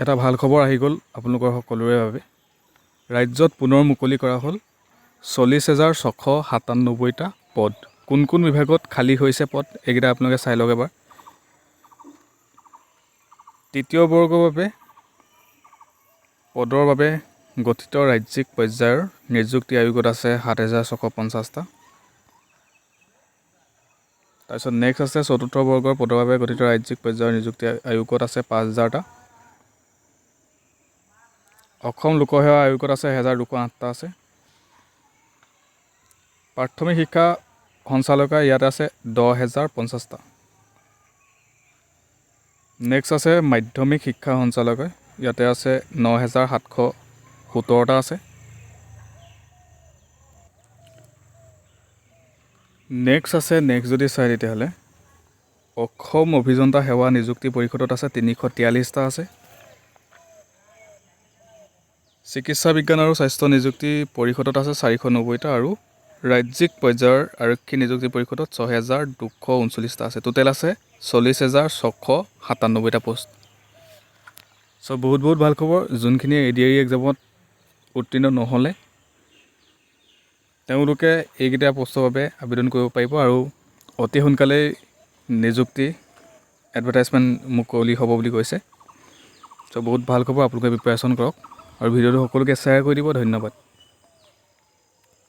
এটা ভাল খবৰ আহি গ'ল আপোনালোকৰ সকলোৰে বাবে। ৰাজ্যত পুনৰ মুকলি কৰা হ'ল 40,697টা পদ। কোন কোন বিভাগত খালী হৈছে পদ এইকেইটা আপোনালোকে চাই লওক এবাৰ। তৃতীয় বৰ্গৰ বাবে পদৰ বাবে গঠিত ৰাজ্যিক পৰ্যায়ৰ নিযুক্তি আয়োগত আছে 7,650টা। তাৰপিছত নেক্সট আছে চতুৰ্থ বৰ্গৰ পদৰ বাবে গঠিত ৰাজ্যিক পৰ্যায়ৰ নিযুক্তি আয়োগত আছে 5,000টা। অসম লোকসেৱা আয়োগত আছে 1,208টা আছে। প্ৰাথমিক শিক্ষা সঞ্চালকালয় ইয়াতে আছে 10,050টা। নেক্সট আছে মাধ্যমিক শিক্ষা সঞ্চালকালয়, ইয়াতে আছে 9,717টা আছে। নেক্সট যদি চাই তেতিয়াহ'লে অসম অভিযন্তা সেৱা নিযুক্তি পৰিষদত আছে 343টা আছে। চিকিৎসা বিজ্ঞান আৰু স্বাস্থ্য নিযুক্তি পৰিষদত আছে 490টা আৰু ৰাজ্যিক পৰ্যায়ৰ আৰক্ষী নিযুক্তি পৰিষদত 6,239টা আছে। টোটেল আছে 40,697টা পোষ্ট। চ' বহুত ভাল খবৰ। যোনখিনি ADAR এক্সামত উত্তীৰ্ণ নহ'লে তেওঁলোকে এইকেইটা পোষ্টৰ বাবে আবেদন কৰিব পাৰিব আৰু অতি সোনকালেই নিযুক্তি এডভাৰটাইজমেণ্ট মুকলি হ'ব বুলি কৈছে। চ' বহুত ভাল খবৰ, আপোনালোকে প্ৰিপেৰেশ্যন কৰক আৰু ভিডিঅ'টো সকলোকে শ্বেয়াৰ কৰি দিব। ধন্যবাদ।